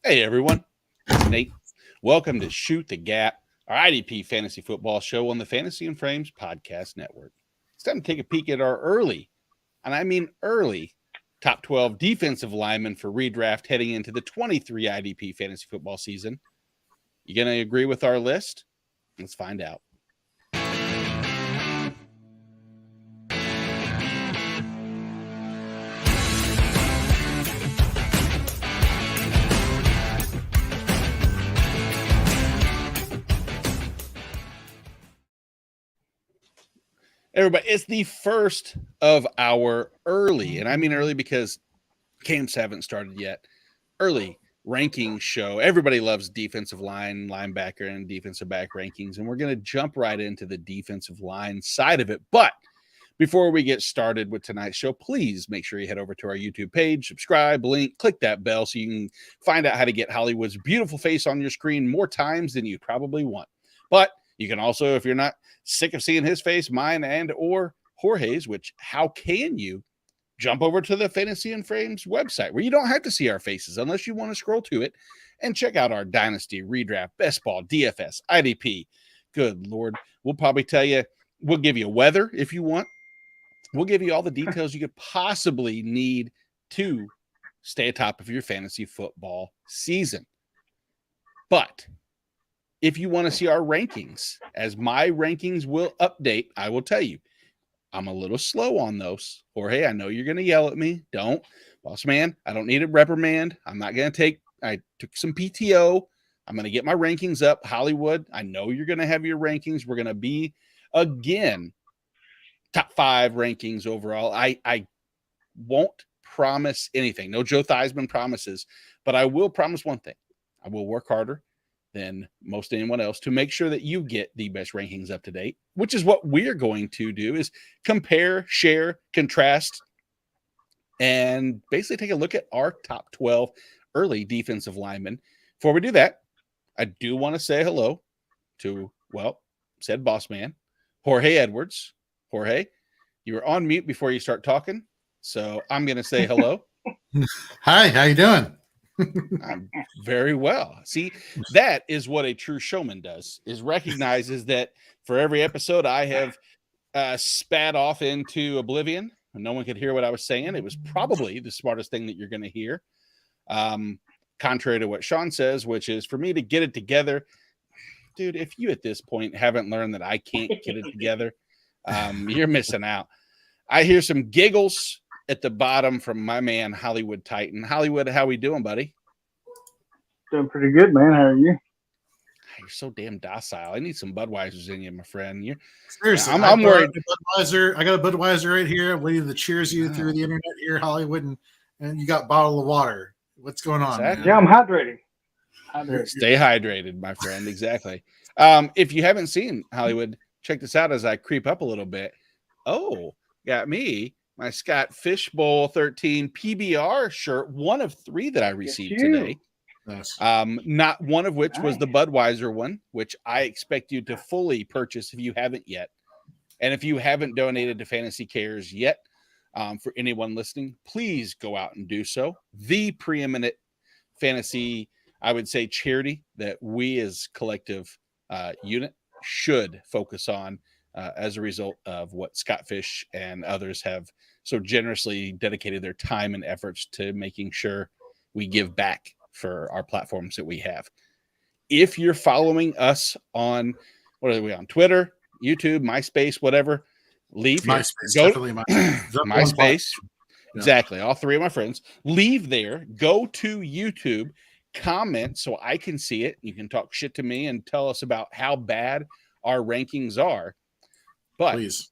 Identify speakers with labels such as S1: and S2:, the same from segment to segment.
S1: Hey everyone, it's Nate. Welcome to Shoot the Gap, our IDP Fantasy Football show on the Fantasy and Frames Podcast Network. It's time to take a peek at our early, and I mean early, top 12 defensive linemen for redraft heading into the 23 IDP Fantasy Football season. You going to agree with our list? Let's find out. Everybody, it's the first of our early, and I mean early because camps haven't started yet, early ranking show. Everybody loves defensive line, linebacker, and defensive back rankings, and we're going to jump right into the defensive line side of it. But before we get started with tonight's show, please make sure you head over to our YouTube page, subscribe, link, click that bell so you can find out how to get Hollywood's beautiful face on your screen more times than you probably want. But you can also, if you're not sick of seeing his face, mine, and or Jorge's, which how can you jump over to the Fantasy and Frames website where you don't have to see our faces unless you want to scroll to it and check out our Dynasty, Redraft, Best Ball, DFS, IDP. Good Lord. We'll probably tell you, we'll give you weather if you want. We'll give you all the details you could possibly need to stay atop of your fantasy football season. But if you want to see our rankings, as my rankings will update, I will tell you, I'm a little slow on those. Jorge, I know you're going to yell at me. Don't. Boss man, I don't need a reprimand. I'm not going to I took some PTO. I'm going to get my rankings up. Hollywood, I know you're going to have your rankings. We're going to be, again, top 5 rankings overall. I won't promise anything. No Joe Theismann promises, but I will promise one thing. I will work harder than most anyone else to make sure that you get the best rankings up to date, which is what we're going to do, is compare, share, contrast, and basically take a look at our top 12 early defensive linemen. Before we do that, I do want to say hello to, said boss man, Jorge Edwards. Jorge, you were on mute before you start talking, so I'm going to say hello.
S2: Hi, how you doing?
S1: I'm very well. See, that is what a true showman does, is recognizes that for every episode I have spat off into oblivion and no one could hear what I was saying. It was probably the smartest thing that you're going to hear. Contrary to what Sean says, which is for me to get it together. Dude, if you at this point haven't learned that I can't get it together, you're missing out. I hear some giggles at the bottom from my man, Hollywood Titan. Hollywood, how we doing, buddy?
S3: Doing pretty good, man. How are you?
S1: You're so damn docile. I need some Budweisers in you, my friend.
S2: Seriously, I'm worried. I got a Budweiser right here. I'm waiting to cheers you through the internet here, Hollywood, and you got a bottle of water. What's going on?
S1: Exactly.
S3: Yeah, I'm hydrating.
S1: Stay hydrated, my friend. Exactly. If you haven't seen Hollywood, check this out as I creep up a little bit. Oh, got me my Scott Fishbowl 13 PBR shirt, one of 3 that I received today.
S2: Nice.
S1: Not one of which was the Budweiser one, which I expect you to fully purchase if you haven't yet. And if you haven't donated to Fantasy Cares yet, for anyone listening, please go out and do so. The preeminent fantasy, I would say, charity that we as collective unit should focus on as a result of what Scott Fish and others have so generously dedicated their time and efforts to making sure we give back for our platforms that we have. If you're following us on, what are we on? Twitter, YouTube, MySpace, whatever, leave
S2: MySpace,
S1: here.
S2: definitely
S1: MySpace.
S2: Yeah.
S1: Exactly. All 3 of my friends. Leave there. Go to YouTube. Comment so I can see it. You can talk shit to me and tell us about how bad our rankings are. But
S2: please,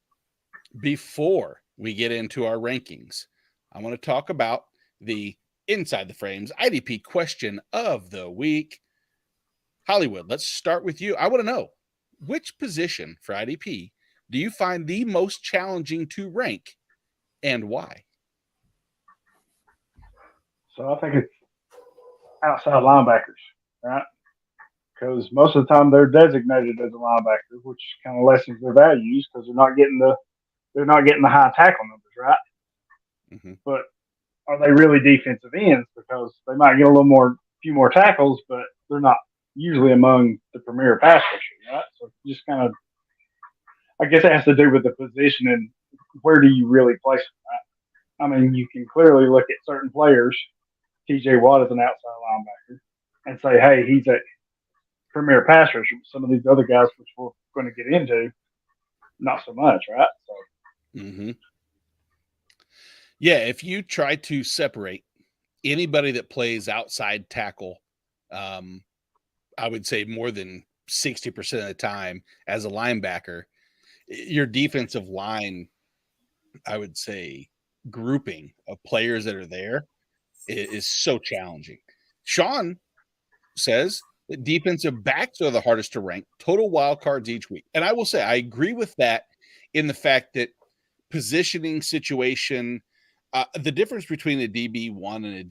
S1: before we get into our rankings, I want to talk about the Inside the Frames IDP question of the week. Hollywood, let's start with you. I want to know, which position for IDP do you find the most challenging to rank and why?
S3: So I think it's outside linebackers, right? Because most of the time they're designated as a linebacker, which kind of lessens their values because they're not getting the high tackle numbers, right?
S1: Mm-hmm.
S3: But are they really defensive ends? Because they might get a little more few more tackles, but they're not usually among the premier pass rushers, right? So just kind of, I guess it has to do with the position and where do you really place them, right? I mean, you can clearly look at certain players. TJ Watt is an outside linebacker, and say, hey, he's a premier pass rusher. Some of these other guys, which we're going to get into, not so much, right? So,
S1: yeah, if you try to separate anybody that plays outside tackle, I would say more than 60% of the time as a linebacker, your defensive line, I would say, grouping of players that are there is so challenging. Sean says that defensive backs are the hardest to rank, total wild cards each week. And I will say, I agree with that in the fact that positioning situation, the difference between a DB1 and a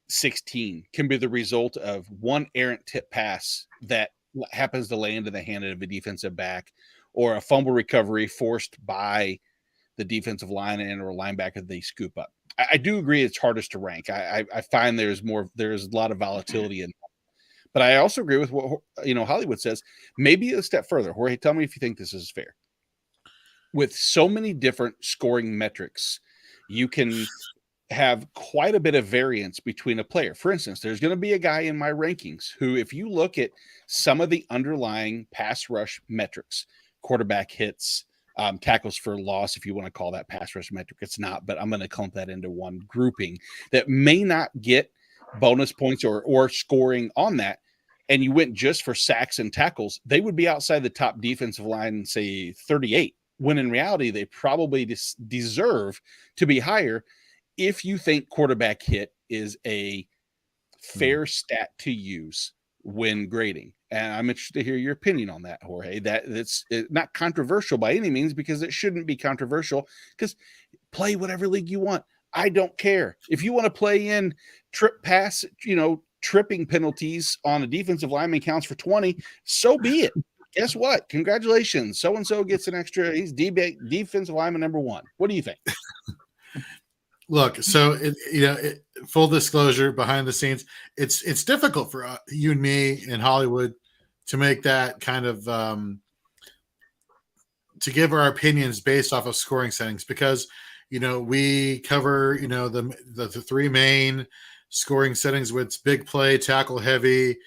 S1: DB16 can be the result of one errant tip pass that happens to land in the hand of a defensive back, or a fumble recovery forced by the defensive line and or linebacker they scoop up. I do agree it's hardest to rank. I find there's a lot of volatility in that. But I also agree with what Hollywood says. Maybe a step further. Jorge, tell me if you think this is fair. With so many different scoring metrics, you can have quite a bit of variance between a player. For instance, there's going to be a guy in my rankings who, if you look at some of the underlying pass rush metrics, quarterback hits, tackles for loss, if you want to call that pass rush metric, it's not, but I'm going to clump that into one grouping that may not get bonus points or scoring on that, and you went just for sacks and tackles, they would be outside the top defensive line, say 38, when in reality, they probably deserve to be higher if you think quarterback hit is a fair stat to use when grading. And I'm interested to hear your opinion on that, Jorge. That's not controversial by any means, because it shouldn't be controversial, because play whatever league you want. I don't care. If you want to play in tripping penalties on a defensive lineman counts for 20, so be it. Guess what? Congratulations. So-and-so gets an extra. He's defensive lineman number 1. What do you think?
S2: Look, so full disclosure, behind the scenes, it's difficult for you and me in Hollywood to make that kind of to give our opinions based off of scoring settings, because we cover the three main scoring settings, with big play, tackle heavy,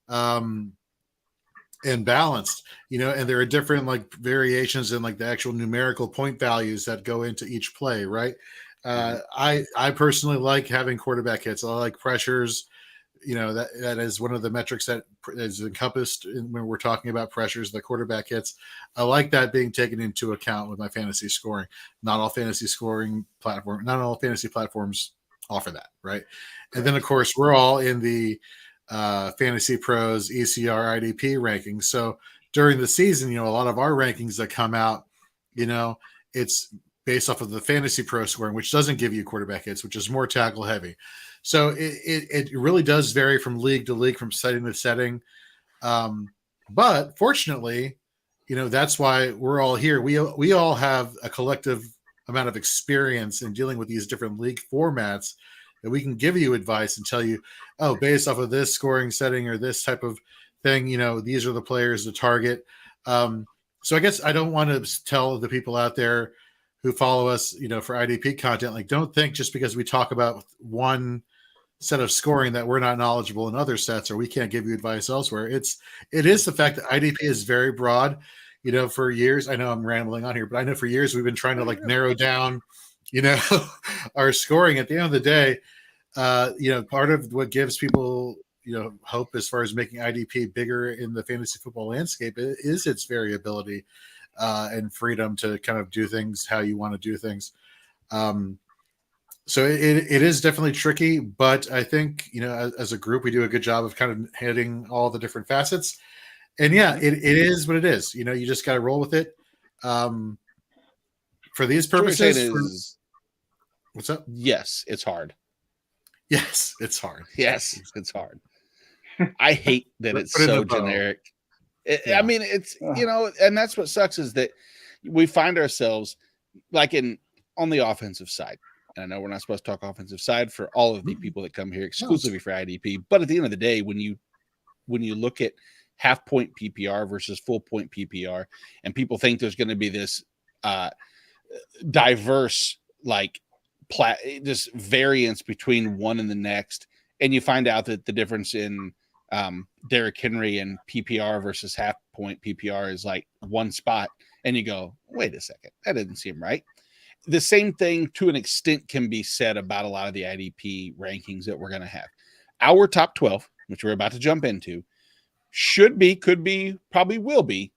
S2: and balanced. And there are different variations in the actual numerical point values that go into each play, right? I personally like having quarterback hits. I like pressures. That is one of the metrics that is encompassed when we're talking about pressures, the quarterback hits. I like that being taken into account with my fantasy scoring. Not all fantasy platforms offer that, right? And then of course we're all in the Fantasy Pros ECR IDP rankings. So during the season, a lot of our rankings that come out, it's based off of the Fantasy Pro scoring, which doesn't give you quarterback hits, which is more tackle heavy. So it really does vary from league to league, from setting to setting. But fortunately, that's why we're all here. We all have a collective amount of experience in dealing with these different league formats that we can give you advice and tell you, oh, based off of this scoring setting or this type of thing, these are the players to target. So I guess I don't want to tell the people out there who follow us, for IDP content, don't think just because we talk about one set of scoring that we're not knowledgeable in other sets, or we can't give you advice elsewhere. It is the fact that IDP is very broad. For years, I know I'm rambling on here, but I know for years we've been trying to narrow down, our scoring. At the end of the day, part of what gives people, hope as far as making IDP bigger in the fantasy football landscape is its variability and freedom to kind of do things how you want to do things. So it is definitely tricky, but I think, as a group, we do a good job of kind of hitting all the different facets. And yeah, it is what it is. You just got to roll with it. For these purposes, what's up?
S1: Yes, it's hard.
S2: Yes, it's hard.
S1: Yes, it's hard. I hate that it's so generic. I mean, it's, and that's what sucks, is that we find ourselves on the offensive side. And I know we're not supposed to talk offensive side for all of the people that come here exclusively for IDP, but at the end of the day, when you look at half point PPR versus full point PPR, and people think there's going to be this diverse this variance between one and the next, and you find out that the difference in Derrick Henry and PPR versus half point PPR is like one spot, and you go, wait a second, that doesn't seem right. The same thing to an extent can be said about a lot of the IDP rankings that we're going to have. Our top 12, which we're about to jump into, should be, could be, probably will be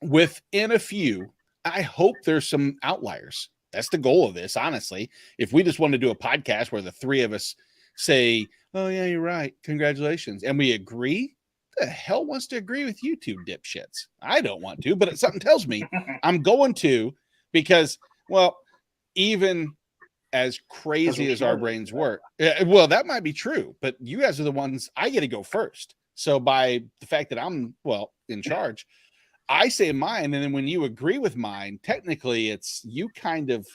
S1: within a few. I hope there's some outliers. That's the goal of this, honestly. If we just want to do a podcast where the three of us say, oh, yeah, you're right, congratulations, and we agree, the hell wants to agree with you two dipshits? I don't want to, but something tells me I'm going to, because, well, even as crazy as our brains work, well, that might be true, but you guys are the ones I get to go first. So by the fact that I'm, in charge, I say mine, and then when you agree with mine, technically it's you kind of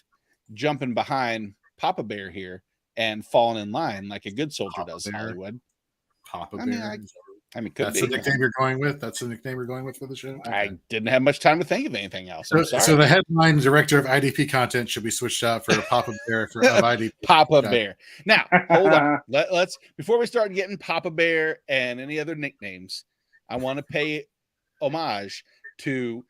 S1: jumping behind Papa Bear here and falling in line like a good soldier does in Hollywood.
S2: Papa Bear.
S1: That's
S2: the nickname you're going with. That's the nickname you're going with for the show. Okay.
S1: I didn't have much time to think of anything else. I'm sorry.
S2: So the headline director of IDP content should be switched out for a Papa Bear of IDP.
S1: Papa Bear. Now, hold on. Let's before we start getting Papa Bear and any other nicknames, I want to pay homage to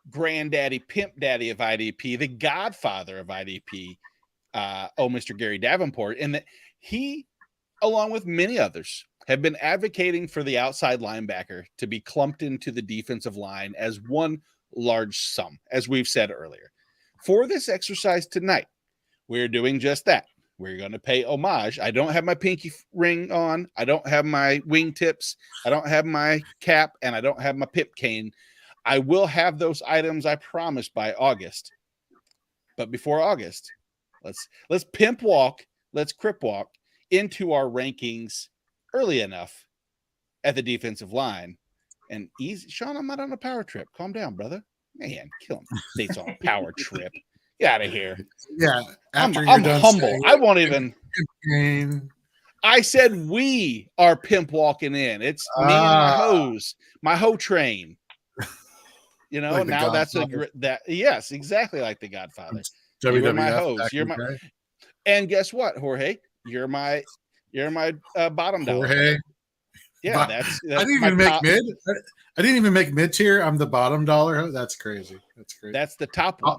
S1: Granddaddy, Pimp Daddy of IDP, the Godfather of IDP, Mr. Gary Davenport, and that he, along with many others, have been advocating for the outside linebacker to be clumped into the defensive line as one large sum, as we've said earlier. For this exercise tonight, we're doing just that. We're going to pay homage. I don't have my pinky ring on. I don't have my wingtips. I don't have my cap, and I don't have my pip cane. I will have those items, I promise, by August. But before August, let's pimp walk, let's crip walk into our rankings early enough at the defensive line. And easy, Sean, I'm not on a power trip. Calm down, brother. Man, kill him. State's on a power trip. Get out of here.
S2: Yeah.
S1: I'm humble. I won't even. I said we are pimp walking in. It's me and my hose, my hoe train. You know, like now that's yes, exactly like the Godfather. You're my host. You're my, and guess what, Jorge? You're my bottom dollar.
S2: Jorge.
S1: Yeah, that's
S2: I didn't even make mid. I didn't even make mid tier. I'm the bottom dollar. That's crazy.
S1: That's the top one.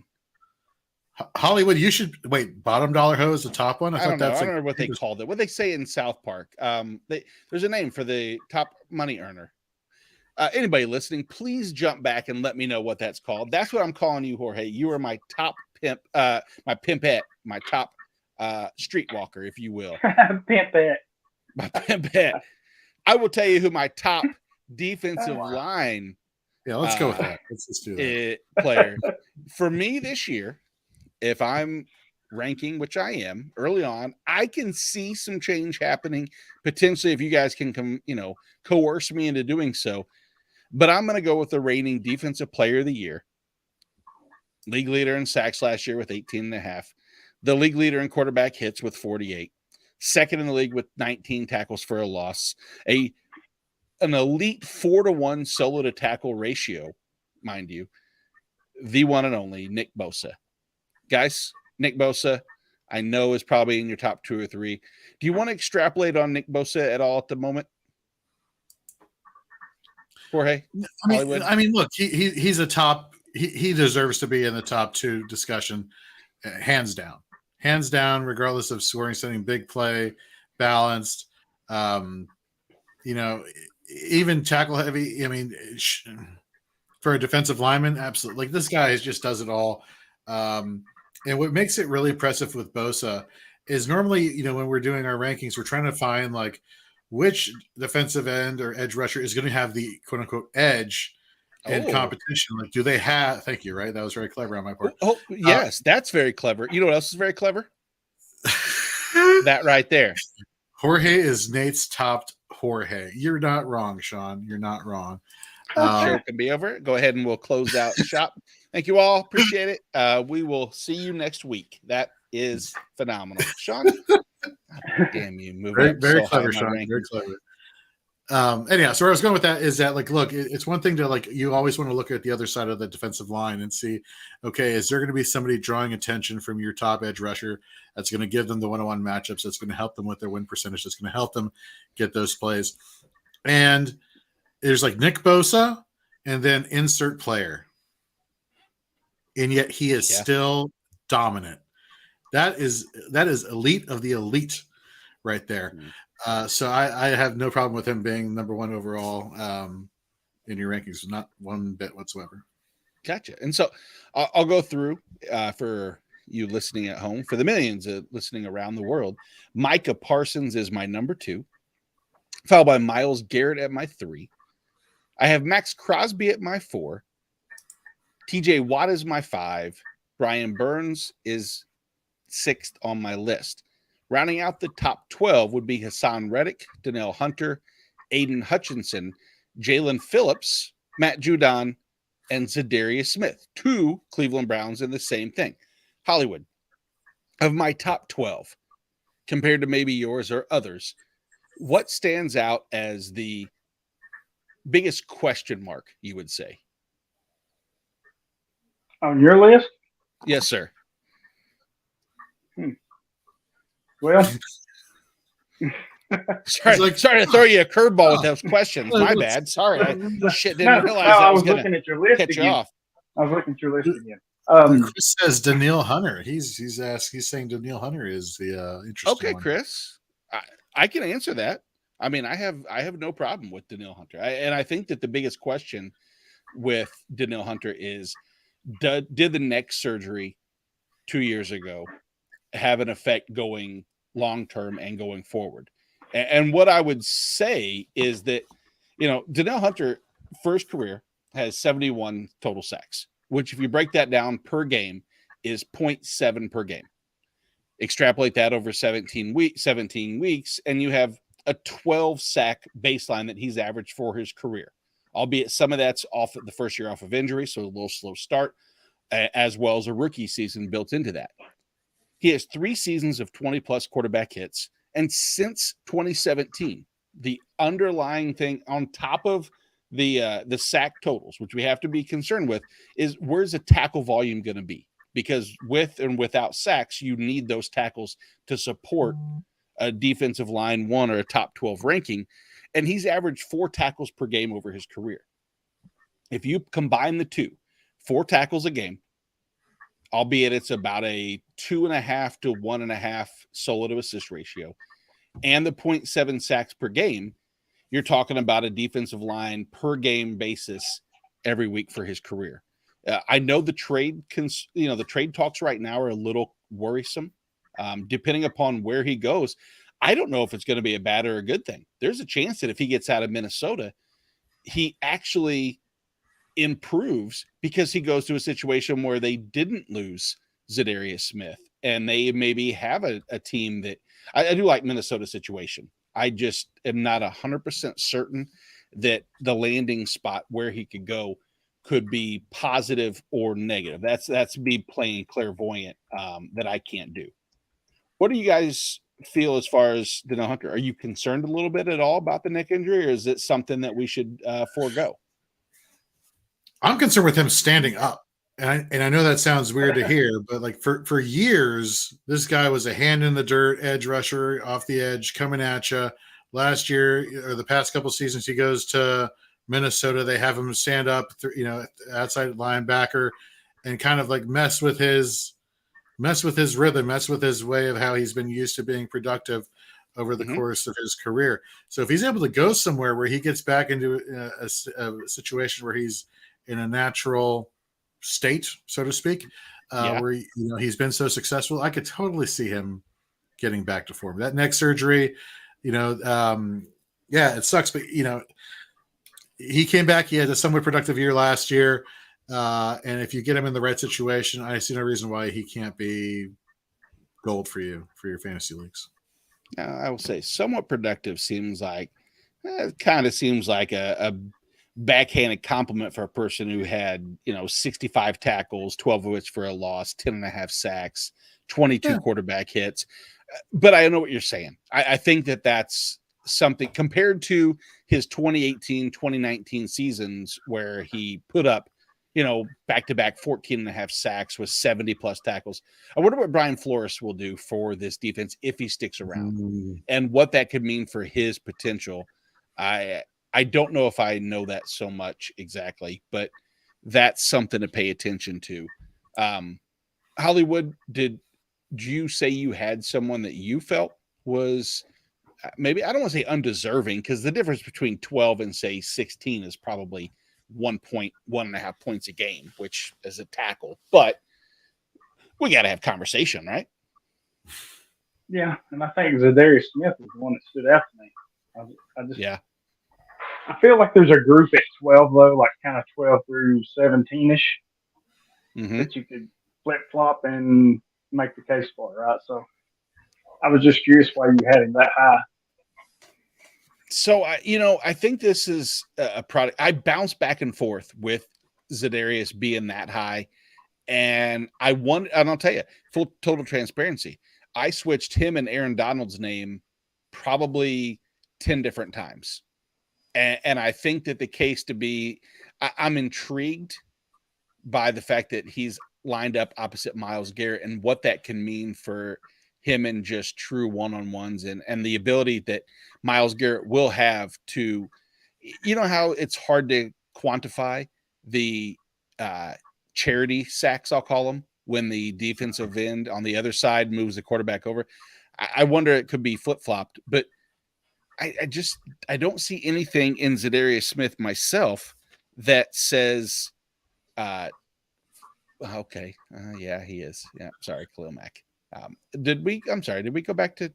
S2: Hollywood, you should wait. Bottom dollar hoe is the top one.
S1: I don't know what they called it. What they say in South Park. There's a name for the top money earner. Anybody listening, please jump back and let me know what that's called. That's what I'm calling you, Jorge. You are my top pimp, my pimpette, my top streetwalker, if you will.
S3: Pimpette.
S1: My pimpette. I will tell you who my top defensive line.
S2: Yeah, let's go with that. Let's just do that.
S1: Player for me this year. If I'm ranking, which I am early on, I can see some change happening potentially if you guys can coerce me into doing so. But I'm going to go with the reigning defensive player of the year, league leader in sacks last year with 18.5, the league leader in quarterback hits with 48, second in the league with 19 tackles for a loss, an elite 4-to-1 solo to tackle ratio, mind you, the one and only Nick Bosa. Guys, Nick Bosa, I know is probably in your top 2 or 3. Do you want to extrapolate on Nick Bosa at all at the moment? Jorge?
S2: I mean, look, he's a top. He deserves to be in the top 2 discussion, hands down, regardless of scoring something big play, balanced. Even tackle heavy. I mean, for a defensive lineman, absolutely. Like this guy just does it all. And what makes it really impressive with Bosa is normally, when we're doing our rankings, we're trying to find like which defensive end or edge rusher is going to have the quote unquote edge in competition. Like, do they have? Thank you. Right, that was very clever on my part.
S1: Oh, yes, that's very clever. You know what else is very clever? That right there.
S2: Jorge is Nate's topped Jorge. You're not wrong, Sean. You're not wrong.
S1: Show can be over. Go ahead and we'll close out shop. Thank you all. Appreciate it. We will see you next week. That is phenomenal. Sean, damn you, moving
S2: Very,
S1: up
S2: very
S1: so
S2: clever,
S1: high in my
S2: Sean. Very
S1: rankings.
S2: clever. Anyhow, so where I was going with that is that, like, look, it's one thing to, like, you always want to look at the other side of the defensive line and see, okay, is there going to be somebody drawing attention from your top edge rusher that's going to give them the one-on-one matchups, that's going to help them with their win percentage, that's going to help them get those plays. And there's like Nick Bosa and then insert player. And yet he is still dominant. That is elite of the elite right there. So I have no problem with him being number one overall in your rankings. Not one bit whatsoever.
S1: Gotcha. And so I'll go through for you listening at home, for the millions listening around the world. Micah Parsons is my number 2, followed by Myles Garrett at my 3. I have Max Crosby at my 4. TJ Watt is my 5. Brian Burns is 6th on my list. Rounding out the top 12 would be Hassan Reddick, Danielle Hunter, Aiden Hutchinson, Jalen Phillips, Matt Judon, and Zadarius Smith. 2 Cleveland Browns in the same thing. Hollywood, of my top 12, compared to maybe yours or others, what stands out as the biggest question mark, you would say?
S3: On your list?
S1: Yes, sir.
S3: Well,
S1: sorry to throw you a curveball with those questions. My bad. Sorry. I didn't realize
S3: I was
S1: going
S3: looking
S1: to
S3: at your list
S1: catch
S3: again.
S1: you off.
S3: I was looking at your list again.
S2: Chris says Danielle Hunter. He's saying Danielle Hunter is the interesting
S1: okay,
S2: one.
S1: Chris. I can answer that. I mean, I have no problem with Danielle Hunter. And I think that the biggest question with Danielle Hunter is, did the neck surgery 2 years ago have an effect going long-term and going forward? And what I would say is that, Danielle Hunter, first career, has 71 total sacks, which if you break that down per game is 0.7 per game. Extrapolate that over 17 weeks, and you have a 12 sack baseline that he's averaged for his career, albeit some of that's off the first year off of injury, so a little slow start, as well as a rookie season built into that. He has 3 seasons of 20-plus quarterback hits, and since 2017, the underlying thing on top of the sack totals, which we have to be concerned with, is where's the tackle volume going to be? Because with and without sacks, you need those tackles to support a defensive line 1 or a top 12 ranking, and he's averaged 4 tackles per game over his career. If you combine the two, 4 tackles a game, albeit it's about a 2.5 to 1.5 solo to assist ratio, and the 0.7 sacks per game, you're talking about a defensive line per game basis every week for his career. I know the trade talks right now are a little worrisome, depending upon where he goes. I don't know if it's going to be a bad or a good thing. There's a chance that if he gets out of Minnesota, he actually improves because he goes to a situation where they didn't lose Zadarius Smith and they maybe have a team that I do like Minnesota situation. I just am not 100% certain that the landing spot where he could go could be positive or negative. That's me playing clairvoyant that I can't do. What do you guys feel as far as Danielle Hunter? Are you concerned a little bit at all about the neck injury, or is it something that we should forego?
S2: I'm concerned with him standing up. And I know that sounds weird to hear, but like for years, this guy was a hand in the dirt, edge rusher off the edge, coming at you. Last year or the past couple seasons, he goes to Minnesota. They have him stand up, outside linebacker, and kind of like mess with his rhythm, mess with his way of how he's been used to being productive over the course of his career. So if he's able to go somewhere where he gets back into a situation where he's in a natural state, so to speak, where he's been so successful, I could totally see him getting back to form. That neck surgery, it sucks, but he came back. He had a somewhat productive year last year, and if you get him in the right situation, I see no reason why he can't be gold for you for your fantasy leagues.
S1: I will say somewhat productive seems like kind of seems like a backhanded compliment for a person who had 65 tackles, 12 of which for a loss, 10.5 sacks, 22 quarterback hits. But I know what you're saying. I think that's something compared to his 2018, 2019 seasons where he put up, back-to-back 14 and a half sacks with 70 plus tackles. I wonder what Brian Flores will do for this defense if he sticks around and what that could mean for his potential. I don't know if I know that so much exactly, but that's something to pay attention to. Hollywood, did you say you had someone that you felt was maybe, I don't want to say undeserving, because the difference between 12 and say 16 is probably 1.5 points a game, which is a tackle, but we got to have conversation, right?
S3: Yeah. And I think Zadarius Smith was the one that stood out to me. I feel like there's a group at 12 though, like kind of 12 through 17-ish that you could flip flop and make the case for, right? So I was just curious why you had him that high.
S1: So, I think this is a product. I bounce back and forth with Zadarius being that high. And and I'll tell you, full total transparency, I switched him and Aaron Donald's name probably 10 different times. And I think that the case to be, I'm intrigued by the fact that he's lined up opposite Myles Garrett and what that can mean for him in just true one-on-ones and the ability that Myles Garrett will have to, how it's hard to quantify the charity sacks, I'll call them, when the defensive end on the other side moves the quarterback over. I wonder it could be flip-flopped, but I don't see anything in Zadarius Smith myself that says, okay, yeah, he is. Yeah, sorry, Khalil Mack. Did we go back to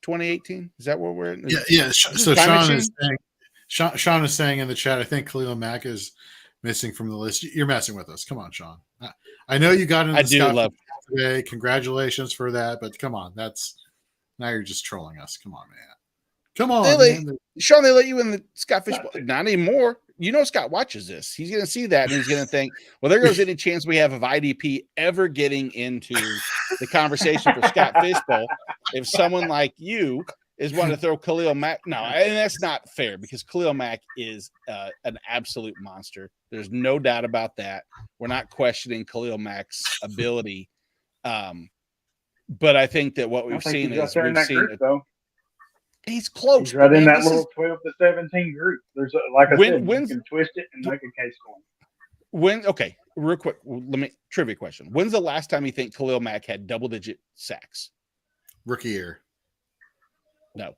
S1: 2018? Is that where we're at?
S2: Yeah. So Sean is saying in the chat, I think Khalil Mack is missing from the list. You're messing with us. Come on, Sean. I know you got into the Scott today. Congratulations for that, but come on, now you're just trolling us. Come on, man. Come on,
S1: Sean, they let you in the Scott Fishbowl. Not anymore. Scott watches this. He's going to see that, and he's going to think, well, there goes any chance we have of IDP ever getting into the conversation for Scott Fishbowl if someone like you is wanting to throw Khalil Mack. No, and that's not fair because Khalil Mack is an absolute monster. There's no doubt about that. We're not questioning Khalil Mack's ability. But I think that what we've seen is he's close.
S3: He's right in that little 12 to 17 group. There's you can twist it and make a case for him.
S1: Okay, real quick, trivia question. When's the last time you think Khalil Mack had double-digit sacks?
S2: Rookie year.
S1: No.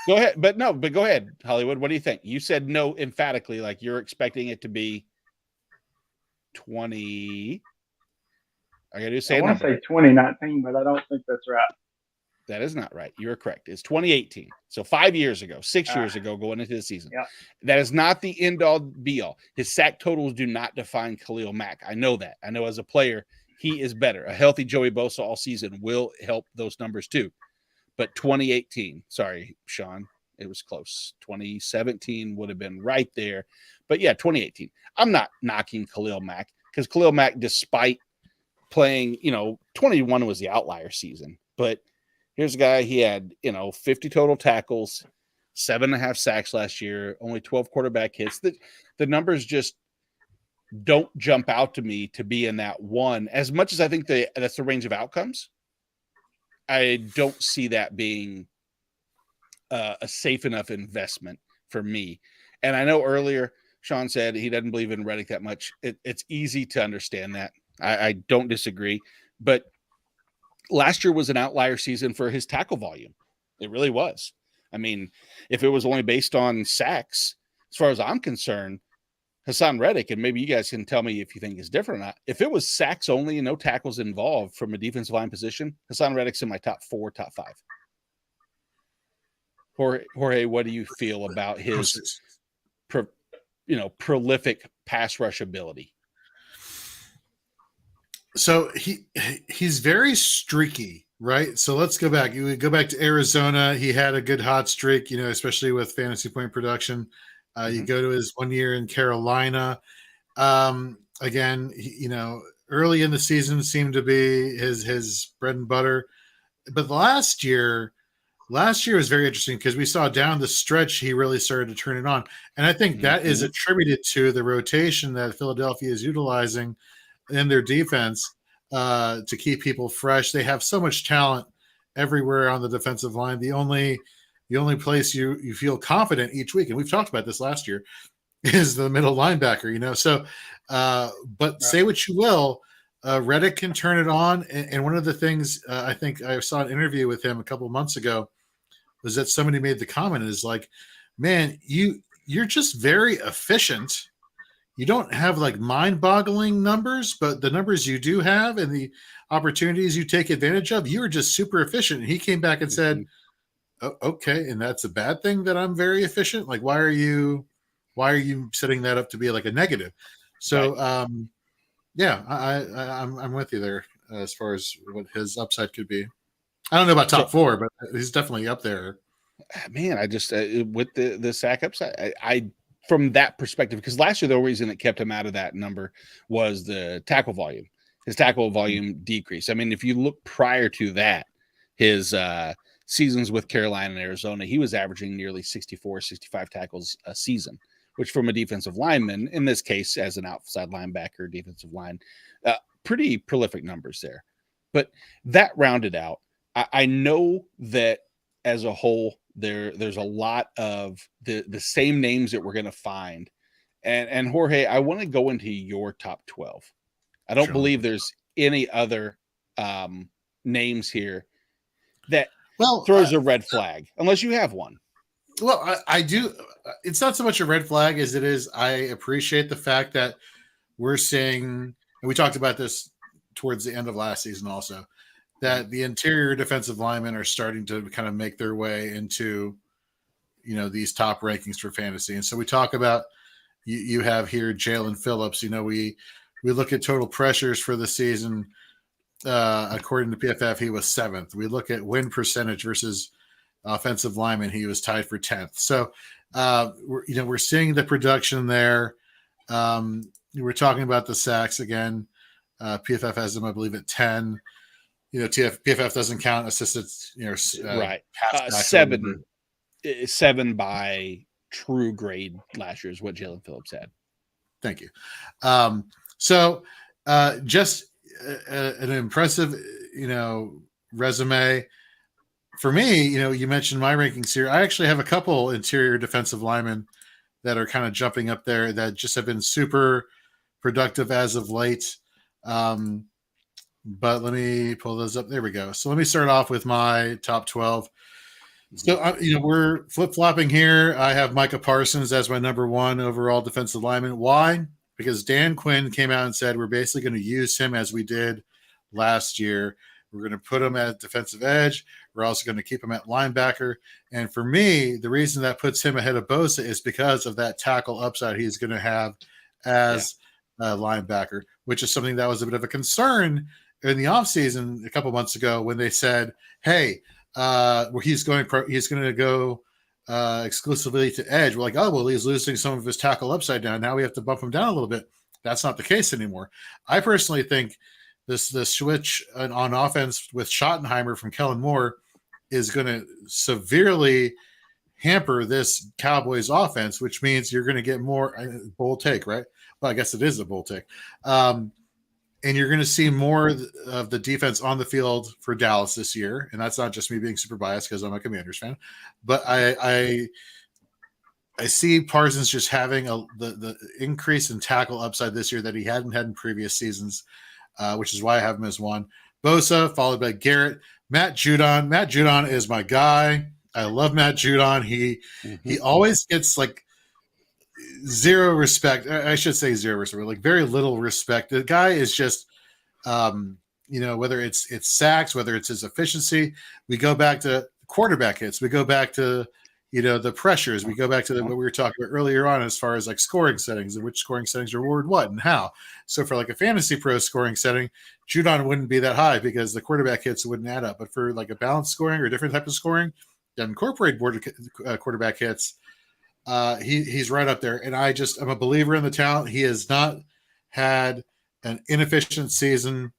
S1: Go ahead, but go ahead, Hollywood. What do you think? You said no emphatically, like you're expecting it to be 20. I got to say.
S3: I want to say 2019, but I don't think that's right.
S1: That is not right. You're correct. It's 2018. So 5 years ago, 6 years ago, going into the season.
S3: Yeah.
S1: That is not the end all be all. His sack totals do not define Khalil Mack. I know that. I know as a player, he is better. A healthy Joey Bosa all season will help those numbers too. But 2018, sorry, Sean, it was close. 2017 would have been right there. But yeah, 2018. I'm not knocking Khalil Mack because Khalil Mack, despite playing, 21 was the outlier season. But here's a guy, he had, 50 total tackles, 7.5 sacks last year, only 12 quarterback hits. The numbers just don't jump out to me to be in that one. As much as I think that's the range of outcomes, I don't see that being a safe enough investment for me. And I know earlier Sean said he doesn't believe in Reddick that much. It's easy to understand that. I don't disagree. But last year was an outlier season for his tackle volume. It really was. I mean, if it was only based on sacks, as far as I'm concerned, Hassan Reddick, and maybe you guys can tell me if you think it's different or not. If it was sacks only and no tackles involved from a defensive line position, Hassan Reddick's in my top 4, top 5. Jorge, what do you feel about his prolific pass rush ability?
S2: So he's very streaky, right? So let's go back. You go back to Arizona. He had a good hot streak, especially with fantasy point production. You go to his 1 year in Carolina. Again, early in the season seemed to be his bread and butter, but last year was very interesting because we saw down the stretch he really started to turn it on, and I think that is attributed to the rotation that Philadelphia is utilizing in their defense to keep people fresh. They have so much talent everywhere on the defensive line. The only place you feel confident each week, and we've talked about this last year, is the middle linebacker. So but say what you will, Reddick can turn it on, and one of the things I think I saw an interview with him a couple of months ago was that somebody made the comment is like, man, you're just very efficient. You don't have like mind-boggling numbers, but the numbers you do have and the opportunities you take advantage of, you are just super efficient. And he came back and said, oh, okay, and that's a bad thing that I'm very efficient. Like, why are you setting that up to be like a negative? So, right. Yeah, I'm with you there as far as what his upside could be. I don't know about top four, but he's definitely up there.
S1: Man, I just with the sack upside, I from that perspective, because last year the reason that kept him out of that number was the tackle volume. His tackle volume decreased. I mean, if you look prior to that, his seasons with Carolina and Arizona, he was averaging nearly 64, 65 tackles a season, which from a defensive lineman, in this case as an outside linebacker, defensive line, pretty prolific numbers there. But that rounded out. I know that as a whole, there's a lot of the same names that we're going to find. And Jorge, I want to go into your top 12. I don't believe there's any other names here that throws a red flag, unless you have one.
S2: Well, I do. It's not so much a red flag as it is. I appreciate the fact that we're seeing, and we talked about this towards the end of last season also, that the interior defensive linemen are starting to kind of make their way into, these top rankings for fantasy. And so we talk about, you have here Jalen Phillips. We look at total pressures for the season. According to PFF, he was 7th. We look at win percentage versus offensive lineman. He was tied for 10th. So, we're seeing the production there. We're talking about the sacks again. PFF has them, I believe, at 10. PFF doesn't count assisted,
S1: right. 7 by true grade last year is what Jalen Phillips had.
S2: Thank you. Just an impressive, resume. For me, you mentioned my rankings here. I actually have a couple interior defensive linemen that are kind of jumping up there that just have been super productive as of late. But let me pull those up. There we go. So let me start off with my top 12. So, we're flip-flopping here. I have Micah Parsons as my number 1 overall defensive lineman. Why? Because Dan Quinn came out and said we're basically going to use him as we did last year. We're going to put him at defensive edge. We're also going to keep him at linebacker. And for me, the reason that puts him ahead of Bosa is because of that tackle upside he's going to have as a linebacker, which is something that was a bit of a concern in the offseason a couple months ago when they said, hey, he's going to go exclusively to edge. We're like, oh, well, he's losing some of his tackle upside down. Now we have to bump him down a little bit. That's not the case anymore. I personally think the switch on offense with Schottenheimer from Kellen Moore is going to severely hamper this Cowboys offense, which means you're going to get more bold take, right? Well, I guess it is a bold take. And you're going to see more of the defense on the field for Dallas this year. And that's not just me being super biased because I'm a Commanders fan, but I see Parsons just having the increase in tackle upside this year that he hadn't had in previous seasons, which is why I have him as 1. Bosa, followed by Garrett. Matt Judon. Matt Judon is my guy. I love Matt Judon. He always gets like zero respect. I should say zero respect, like very little respect. The guy is just, whether it's sacks, whether it's his efficiency. We go back to quarterback hits. We go back to, the pressures. We go back to what we were talking about earlier on as far as like scoring settings and which scoring settings reward what and how. So for like a fantasy pro scoring setting, Judon wouldn't be that high because the quarterback hits wouldn't add up. But for like a balanced scoring or a different type of scoring that incorporate quarterback hits, he's right up there. And I'm a believer in the talent. He has not had an inefficient season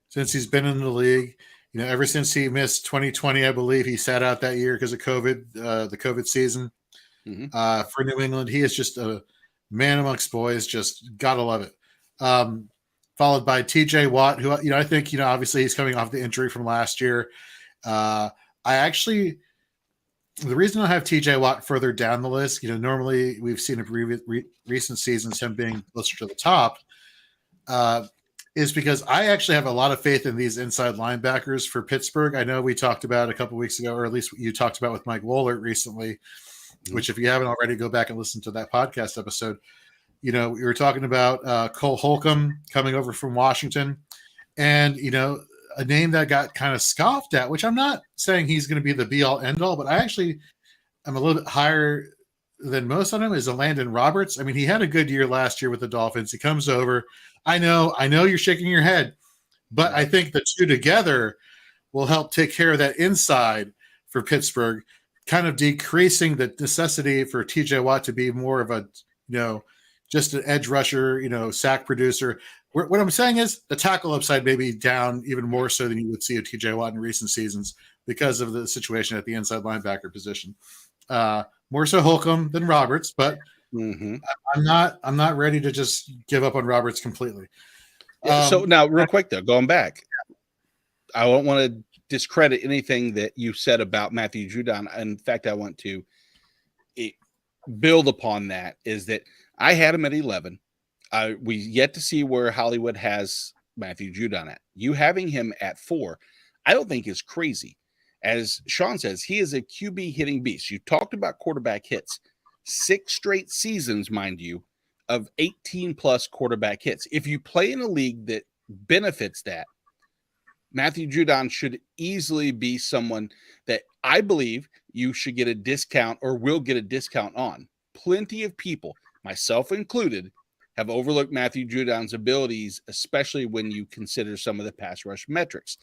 S2: since he's been in the league. Ever since he missed 2020, I believe he sat out that year because of COVID, the COVID season. For New England, he is just a man amongst boys. Just gotta love it. Followed by TJ Watt, who I think obviously he's coming off the injury from last year. The reason I have TJ Watt further down the list, normally we've seen in recent seasons him being closer to the top, is because I actually have a lot of faith in these inside linebackers for Pittsburgh. I know we talked about a couple weeks ago, or at least you talked about with Mike Wohlert recently, which if you haven't already, go back and listen to that podcast episode. We were talking about Cole Holcomb coming over from Washington, and, a name that got kind of scoffed at, which I'm not saying he's going to be the be-all, end-all, but I actually am a little bit higher than most on him, is a Landon Roberts. I mean, he had a good year last year with the Dolphins. He comes over. I know you're shaking your head, but I think the two together will help take care of that inside for Pittsburgh, kind of decreasing the necessity for TJ Watt to be more of a, just an edge rusher, sack producer. What I'm saying is the tackle upside may be down even more so than you would see of TJ Watt in recent seasons because of the situation at the inside linebacker position. More so Holcomb than Roberts, but I'm not ready to just give up on Roberts completely.
S1: So now, real quick though, going back, I don't want to discredit anything that you said about Matthew Judon. In fact, I want to build upon that. Is that I had him at 11. We yet to see where Hollywood has Matthew Judon at. You having him at 4, I don't think is crazy. As Sean says, he is a QB hitting beast. You talked about quarterback hits. 6 straight seasons, mind you, of 18-plus quarterback hits. If you play in a league that benefits that, Matthew Judon should easily be someone that I believe you should get a discount or will get a discount on. Plenty of people, myself included, have overlooked Matthew Judon's abilities, especially when you consider some of the pass rush metrics.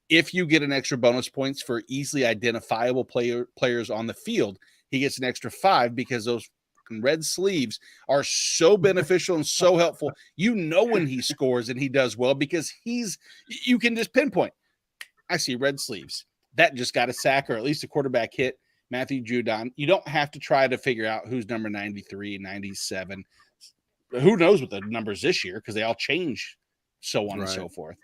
S1: If you get an extra bonus points for easily identifiable players on the field, he gets an extra 5 because those red sleeves are so beneficial and so helpful. When he scores and he does well because you can just pinpoint. I see red sleeves. That just got a sack or at least a quarterback hit. Matthew Judon. You don't have to try to figure out who's number 93, 97. Who knows what the numbers this year because they all change, so on and so forth.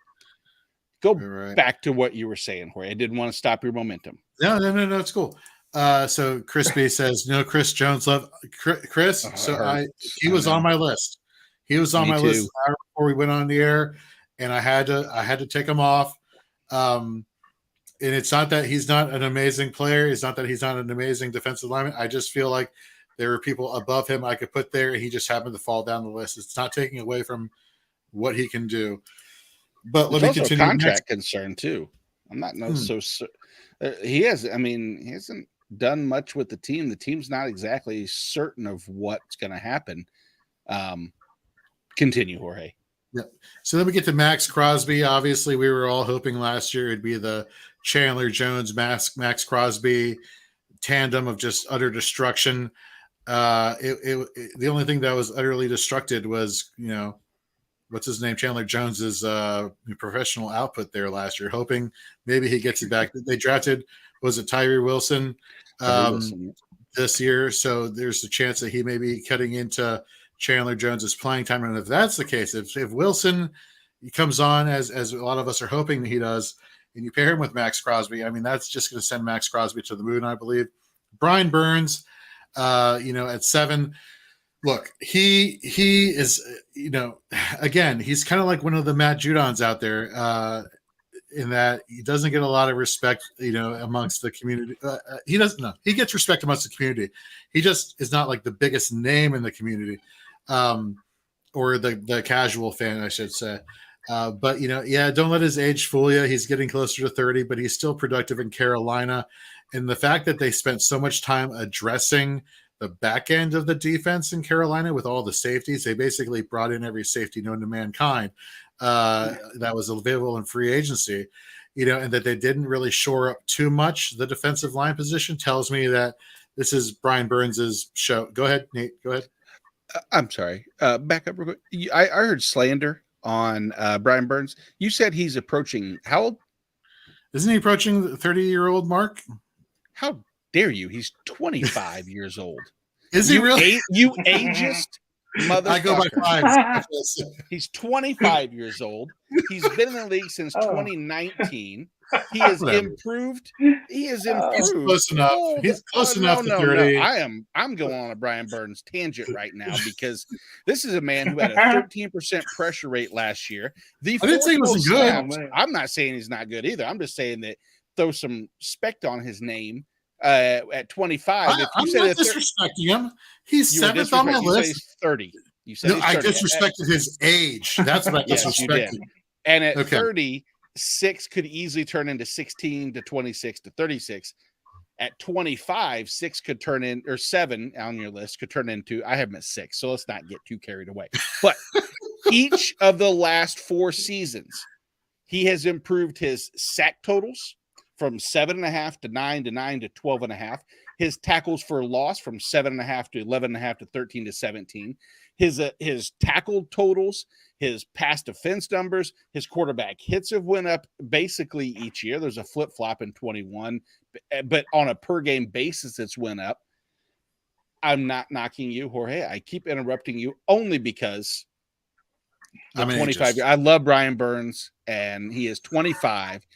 S1: Go back to what you were saying, Jorge. I didn't want to stop your momentum.
S2: No, it's cool. So Chris B says, no, Chris Jones love Chris. He was on my list. He was on my list before we went on the air, and I had to take him off. And it's not that he's not an amazing player. It's not that he's not an amazing defensive lineman. I just feel like there were people above him I could put there, and he just happened to fall down the list. It's not taking away from what he can do. But let me continue.
S1: Contract concern too. I'm not so. He hasn't done much with the team. The team's not exactly certain of what's going to happen. Continue, Jorge.
S2: Yeah. So then we get to Max Crosby. Obviously, we were all hoping last year it'd be the Chandler Jones, Max Crosby tandem of just utter destruction. The only thing that was utterly destructed was, what's his name? Chandler Jones's professional output there last year, hoping maybe he gets it back. They drafted, was it Tyree Wilson this year? So there's a chance that he may be cutting into Chandler Jones's playing time. And if that's the case, if Wilson he comes on as a lot of us are hoping he does, and you pair him with Max Crosby, I mean, that's just going to send Max Crosby to the moon, I believe. Brian Burns, at 7. Look, he is, again, he's kind of like one of the Matt Judons out there in that he doesn't get a lot of respect, amongst the community. He doesn't know. He gets respect amongst the community. He just is not like the biggest name in the community, or the casual fan, I should say. But, don't let his age fool you. He's getting closer to 30, but he's still productive in Carolina. And the fact that they spent so much time addressing the back end of the defense in Carolina with all the safeties, they basically brought in every safety known to mankind that was available in free agency, and that they didn't really shore up too much the defensive line position tells me that this is Brian Burns's show. Go ahead, Nate. Go ahead.
S1: I'm sorry. Back up real quick. I heard slander on Brian Burns. You said he's approaching how old?
S2: Isn't he approaching the 30-year-old mark?
S1: How dare you? He's 25 years old.
S2: Is he really?
S1: You ageist motherfucker.
S2: I go by fives.
S1: He's 25 years old. He's been in the league since 2019. He has improved. He has improved.
S2: He's close enough. He's close enough to 30.
S1: No. I'm going on a Brian Burns tangent right now because this is a man who had a 13% pressure rate last year.
S2: I didn't say he wasn't good.
S1: I'm not saying he's not good either. I'm just saying that throw some spect on his name at 25.
S2: I'm not disrespecting him. He's seventh on my list.
S1: He's 30. You said
S2: no, I disrespected his age. That's what I disrespected.
S1: And at 30, 6 could easily turn into 16 to 26 to 36. At 25, 6 could turn in, or 7 on your list could turn into, I have him at 6, so let's not get too carried away. But each of the last 4 seasons, he has improved his sack totals from 7.5 to 9 to 9 to 12.5. His tackles for loss from 7.5 to 11.5 to 13 to 17. His tackle totals, his pass defense numbers, his quarterback hits have went up basically each year. There's a flip flop in 21, but on a per game basis, it's went up. I'm not knocking you, Jorge. I keep interrupting you only because I'm 25. I love Brian Burns, and he is 25.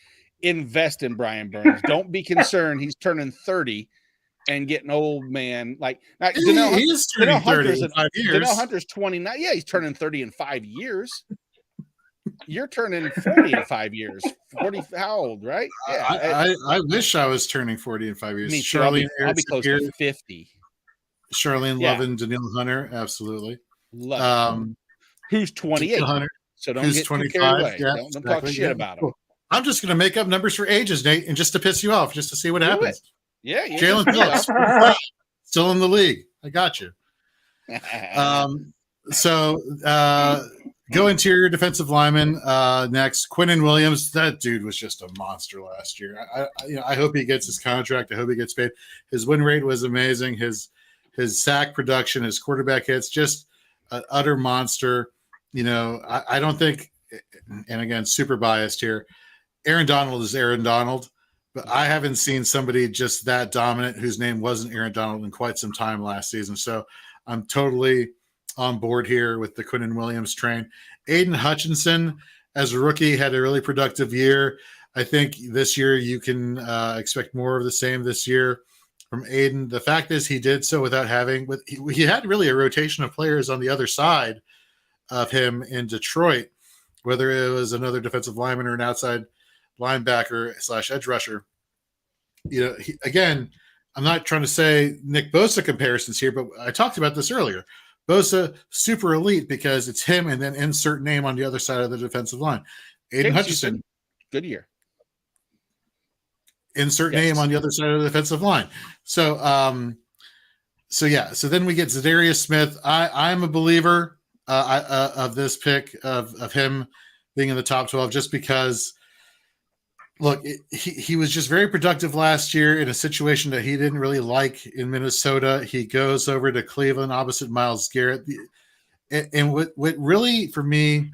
S1: Invest in Brian Burns. Don't be concerned. He's turning 30 and getting old, man. Like
S2: he's turning 30 in 5 years.
S1: Danielle Hunter's 29. Yeah, he's turning 30 in 5 years. You're turning 40 in 5 years. 40, how old, right?
S2: Yeah. I wish I was turning 40 in 5 years.
S1: Me too. I'll be close to 50.
S2: Charlene loving Danielle Hunter, absolutely.
S1: Who's 28? So don't get too carried away.
S2: Yeah,
S1: don't talk shit about him.
S2: Cool. I'm just going to make up numbers for ages, Nate, and just to piss you off, just to see what happens.
S1: Yeah,
S2: Jalen Phillips, still in the league. I got you. Go interior defensive lineman next. Quinnen Williams, that dude was just a monster last year. I hope he gets his contract. I hope he gets paid. His win rate was amazing. His sack production, his quarterback hits, just an utter monster. I don't think, and again, super biased here, Aaron Donald is Aaron Donald, but I haven't seen somebody just that dominant whose name wasn't Aaron Donald in quite some time last season. So I'm totally on board here with the Quinnen Williams train. Aiden Hutchinson, as a rookie, had a really productive year. I think this year you can expect more of the same this year from Aiden. The fact is he did so without he had really a rotation of players on the other side of him in Detroit, whether it was another defensive lineman or an outside linebacker / edge rusher. Again, I'm not trying to say Nick Bosa comparisons here, but I talked about this earlier. Bosa, super elite because it's him and then insert name on the other side of the defensive line. Aiden Hutchinson.
S1: Good year.
S2: Insert name on the other side of the defensive line. So then we get Zadarius Smith. I'm a believer of this pick of him being in the top 12 just because, look, he was just very productive last year in a situation that he didn't really like in Minnesota. He goes over to Cleveland opposite Myles Garrett. And what really, for me,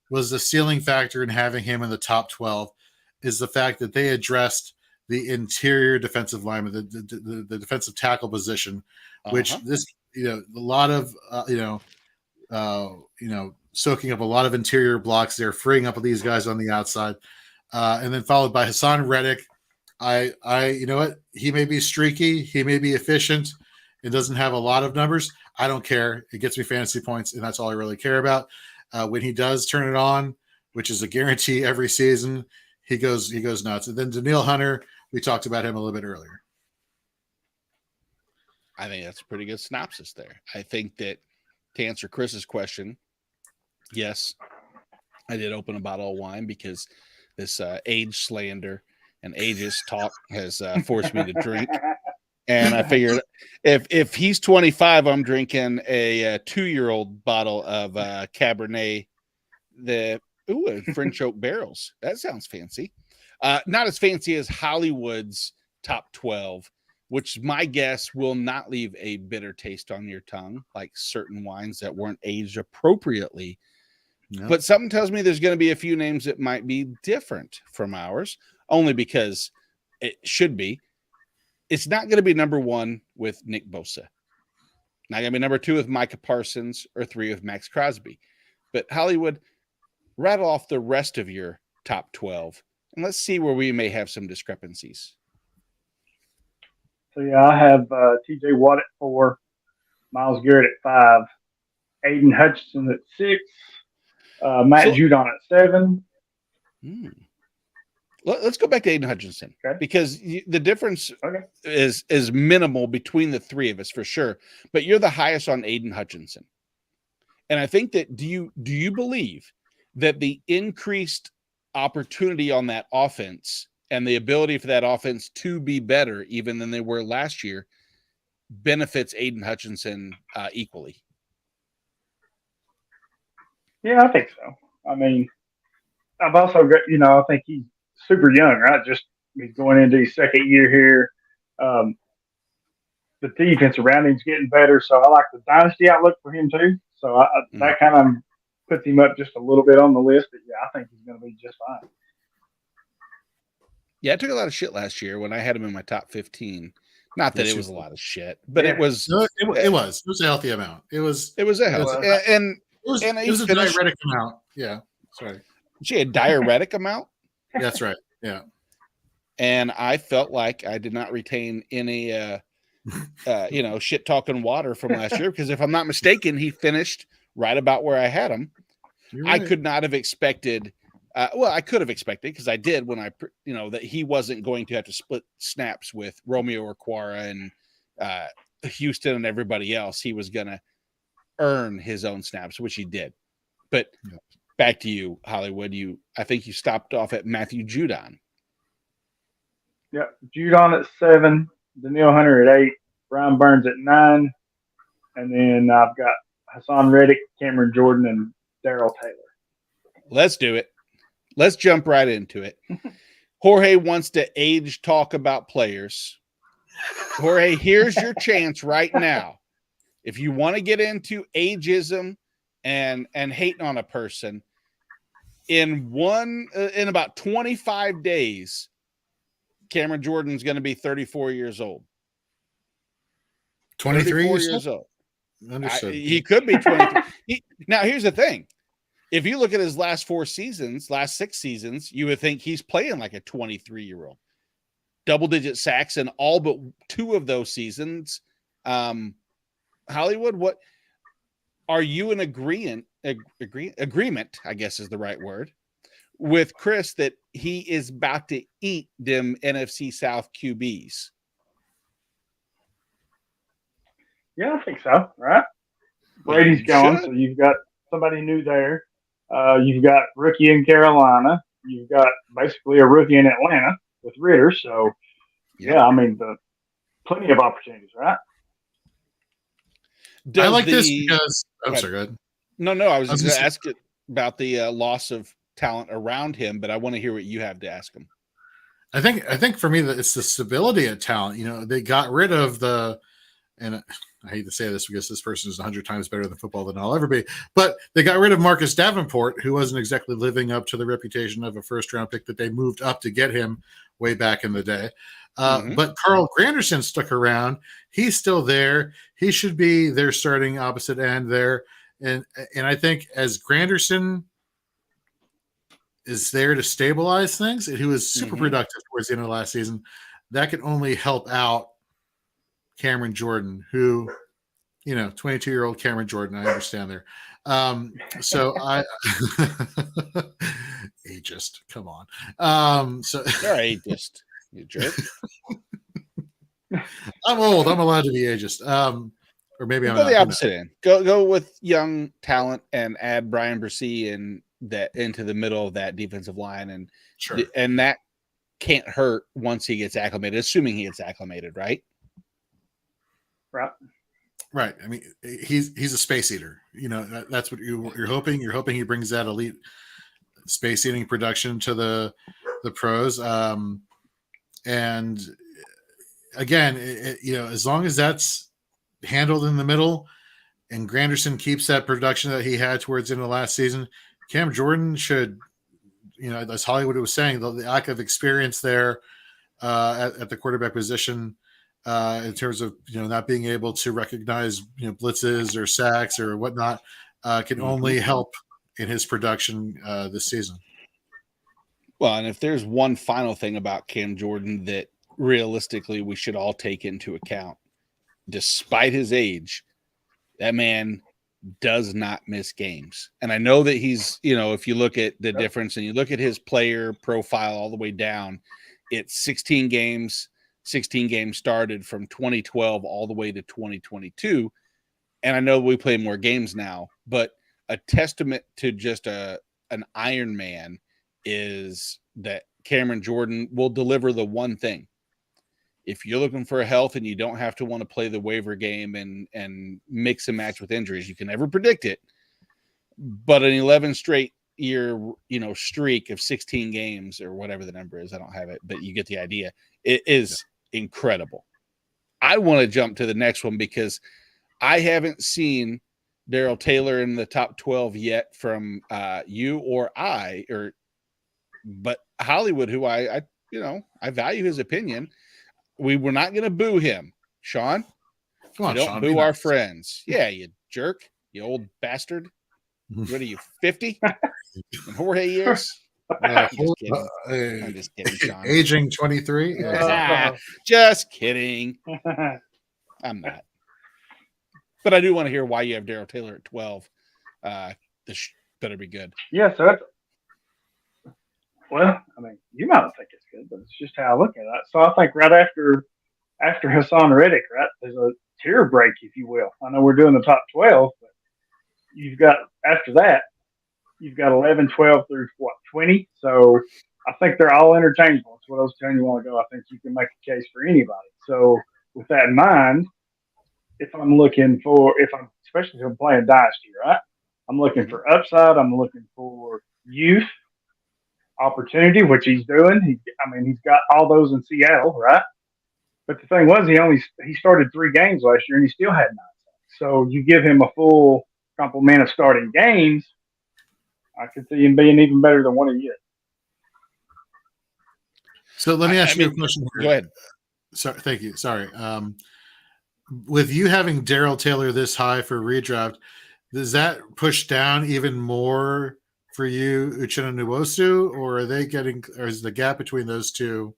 S2: was the ceiling factor in having him in the top 12 is the fact that they addressed the interior defensive lineman, the defensive tackle position, which this, a lot of, soaking up a lot of interior blocks there, freeing up these guys on the outside. And then followed by Hassan Reddick. You know what? He may be streaky. He may be efficient. It doesn't have a lot of numbers. I don't care. It gets me fantasy points, and that's all I really care about. When he does turn it on, which is a guarantee every season, he goes nuts. And then Danielle Hunter, we talked about him a little bit earlier.
S1: I think that's a pretty good synopsis there. I think that to answer Chris's question, yes, I did open a bottle of wine because this age slander and ageist talk has forced me to drink. And I figured if he's 25, I'm drinking a 2-year-old bottle of Cabernet, French oak barrels. That sounds fancy. Not as fancy as Hollywood's top 12, which my guess will not leave a bitter taste on your tongue, like certain wines that weren't aged appropriately
S2: No.
S1: But something tells me there's going to be a few names that might be different from ours, only because it should be. It's not going to be number 1 with Nick Bosa. Not going to be number 2 with Micah Parsons or 3 with Max Crosby. But Hollywood, rattle off the rest of your top 12, and let's see where we may have some discrepancies.
S3: So, yeah, I have T.J. Watt at 4, Myles Garrett at 5, Aiden Hutchinson at 6, Matt Judon at 7.
S1: Let's go back to Aiden Hutchinson, because the difference is minimal between the 3 of us for sure. But you're the highest on Aiden Hutchinson, and I think that do you believe that the increased opportunity on that offense and the ability for that offense to be better even than they were last year benefits Aiden Hutchinson equally?
S3: Yeah, I think so. I mean, I've also got, I think he's super young, right? He's going into his second year here. The defense around him's getting better, so I like the dynasty outlook for him too. So that kind of puts him up just a little bit on the list. But yeah, I think he's going to be just fine.
S1: Yeah, I took a lot of shit last year when I had him in my top 15. Not that it was a lot of shit, but it was.
S2: No, it was a healthy amount. It was a healthy,
S1: and
S2: it was a diuretic amount. Yeah, sorry.
S1: She had diuretic amount.
S2: That's right. Yeah.
S1: And I felt like I did not retain any, shit talking water from last year, because if I'm not mistaken, he finished right about where I had him. Right. I could not have expected. I could have expected, because I did when that he wasn't going to have to split snaps with Romeo Okwara and Houston and everybody else. He was going to earn his own snaps, which he did. But back to you, Hollywood. I think you stopped off at Matthew Judon.
S3: Yeah, Judon at 7, Danielle Hunter at 8, Brian Burns at 9, and then I've got Hassan Reddick, Cameron Jordan, and Darrell Taylor.
S1: Let's do it. Let's jump right into it. Jorge wants to age talk about players. Jorge, here's your chance right now. If you want to get into ageism and hating on a person, in about 25 days, Cameron Jordan's going to be 34 years old.
S2: 23
S1: years old.
S2: Understood.
S1: He could be 23. Now, here's the thing. If you look at his last 6 seasons, you would think he's playing like a 23-year-old. Double-digit sacks in all but 2 of those seasons. Hollywood, what are you in agreement, I guess is the right word, with Chris that he is about to eat them NFC South QBs?
S3: Yeah, I think so, right? Brady's gone, so you've got somebody new there. You've got rookie in Carolina. You've got basically a rookie in Atlanta with Ritter. So, yeah, I mean, plenty of opportunities, right?
S2: I like this because I'm sorry, go ahead.
S1: No, I was just going to ask it about the loss of talent around him, but I want to hear what you have to ask him.
S2: I think for me that it's the stability of talent. They got rid of and I hate to say this because this person is 100 times better than football than I'll ever be, but they got rid of Marcus Davenport, who wasn't exactly living up to the reputation of a first-round pick that they moved up to get him way back in the day. But Carl Granderson stuck around. He's still there. He should be their starting opposite end there. And I think as Granderson is there to stabilize things, and he was super productive towards the end of last season, that can only help out Cameron Jordan, who, 22-year-old Cameron Jordan, I understand there. So I ageist, come on. So
S1: you're ageist, you jerk.
S2: I'm old. I'm allowed to be ageist. Or maybe I'm
S1: go the opposite end. Go with young talent and add Brian Bresee into the middle of that defensive line, and that can't hurt once he gets acclimated, assuming he gets acclimated, right?
S2: Right. I mean, he's a space eater. That's what you're hoping. You're hoping he brings that elite space eating production to the pros. And again, as long as that's handled in the middle, and Granderson keeps that production that he had towards the end of last season, Cam Jordan should, as Hollywood was saying, the lack of experience there at the quarterback position in terms of not being able to recognize blitzes or sacks or whatnot can only help in his production this season.
S1: Well, and if there's one final thing about Cam Jordan that realistically we should all take into account, despite his age, that man does not miss games. And I know that he's, if you look at the difference and you look at his player profile all the way down, it's 16 games started from 2012 all the way to 2022. And I know we play more games now, but a testament to just an Iron Man is that Cameron Jordan will deliver the one thing. If you're looking for health and you don't have to want to play the waiver game and mix and match with injuries, you can never predict it. But an 11 straight year, streak of 16 games or whatever the number is, I don't have it, but you get the idea. It is incredible. I want to jump to the next one because I haven't seen Darrell Taylor in the top 12 yet from you or but Hollywood, who I value his opinion. We were not going to boo him. Sean,
S2: come on,
S1: don't
S2: Sean,
S1: boo our friends. Yeah, you jerk, you old bastard. What are you, 50? And Jorge years? I'm just kidding, Sean.
S2: Aging 23?
S1: Just kidding. I'm not. But I do want to hear why you have Darrell Taylor at 12. This better be good.
S3: Yeah, so that's, well, I mean, you might not think it's good, but it's just how I look at it. So I think right after Hassan Reddick, right, there's a tier break, if you will. I know we're doing the top 12, but you've got, after that, you've got 11, 12 through 20. So I think they're all interchangeable. That's what I was telling you a while ago. I think you can make a case for anybody. So with that in mind, especially if I'm playing Dynasty, right? I'm looking for upside. I'm looking for youth, opportunity, which he's doing. He's got all those in Seattle, right? But the thing was, he started 3 games last year and he still had 9. So you give him a full complement of starting games, I could see him being even better than what he is.
S2: So let me ask you a question.
S1: Go ahead.
S2: Sorry, thank you. Sorry. With you having Darrell Taylor this high for redraft, does that push down even more for you, Uchenna Nwosu, or is the gap between those two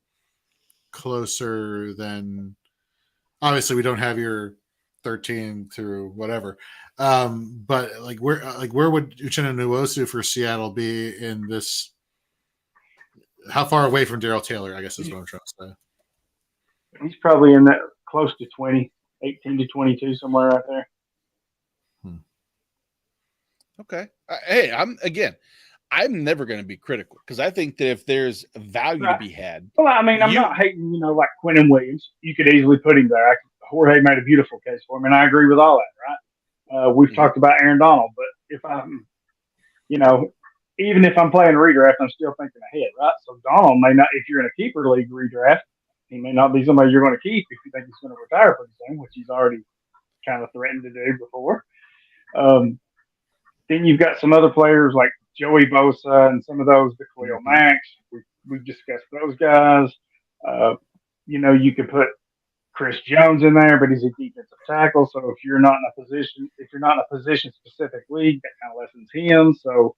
S2: closer than? Obviously, we don't have your 13 through whatever, but where would Uchenna Nwosu for Seattle be in this? How far away from Darrell Taylor, I guess is what I'm trying to say.
S3: He's probably in that close to 20, 18 to 22, somewhere right there.
S1: Okay. Hey, I'm never going to be critical because I think that if there's value to be had.
S3: Well, I'm not hating, like Quentin Williams. You could easily put him there. Jorge made a beautiful case for him, and I agree with all that, right? We've talked about Aaron Donald, but if I'm, even if I'm playing redraft, I'm still thinking ahead, right? So Donald may not, if you're in a keeper league redraft, he may not be somebody you're going to keep if you think he's going to retire pretty soon, which he's already kind of threatened to do before. Then you've got some other players like Joey Bosa and some of those, the Khalil Max. We've discussed those guys. You could put Chris Jones in there, but he's a defensive tackle. So if you're not in a position specific league, that kind of lessens him. So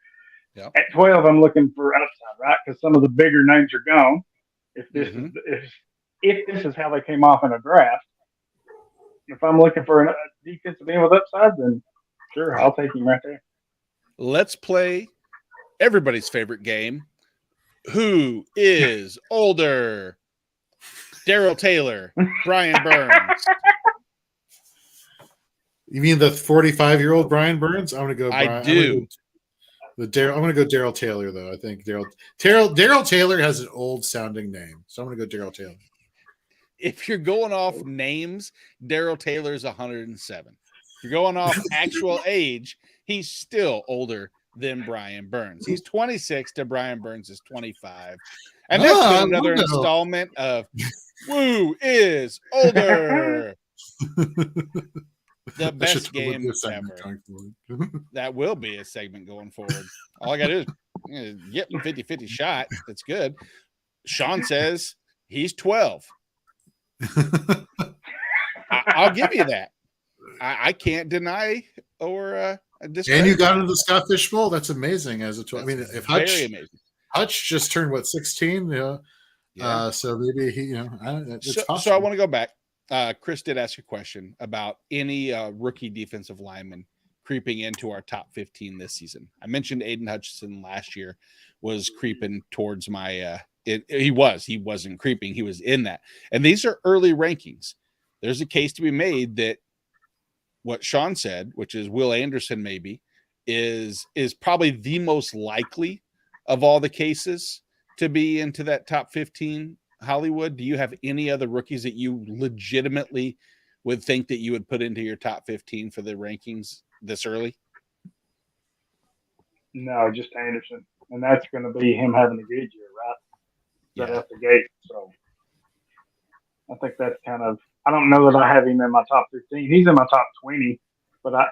S3: at 12, I'm looking for upside, right? Because some of the bigger names are gone. If this is how they came off in a draft, if I'm looking for a defensive end with upside, then sure, I'll take him right there.
S1: Let's play everybody's favorite game. Who is older? Darrell Taylor, Brian Burns.
S2: You mean the 45-year-old Brian Burns? I'm going to go.
S1: I do.
S2: I'm going to go Darrell Taylor, though. I think Darrell Taylor has an old-sounding name, so I'm going to go Darrell Taylor.
S1: If you're going off names, Darrell Taylor's 107. If you're going off actual age, he's still older than Brian Burns. He's 26 to Brian Burns is 25. And that's been another installment of Woo is older. The
S2: That should
S1: best
S2: totally be
S1: game
S2: a segment
S1: ever.
S2: going forward.
S1: That will be a segment going forward. All I got to do is get 50-50 shot. That's good. Sean says he's 12. I'll give you that. I can't deny or discredit.
S2: And you got
S1: that.
S2: into the Scott Fish Bowl. That's amazing. As a 12, I mean, if
S1: very amazing.
S2: Hutch just turned what 16,
S1: Yeah.
S2: so maybe he, it's
S1: So
S2: possible.
S1: I want to go back. Chris did ask a question about any rookie defensive lineman creeping into our top 15 this season. I mentioned Aiden Hutchinson last year was creeping towards my. He wasn't creeping. He was in that. And these are early rankings. There's a case to be made that what Sean said, which is Will Anderson maybe, is probably the most likely of all the cases to be into that top 15. Hollywood, do you have any other rookies that you legitimately would think that you would put into your top 15 for the rankings this early?
S3: No, just Anderson. And that's going to be him having a good year, right? Right
S1: Yeah.
S3: out the gate. So I think that's kind of, I don't know that I have him in my top 15. He's in my top 20, but I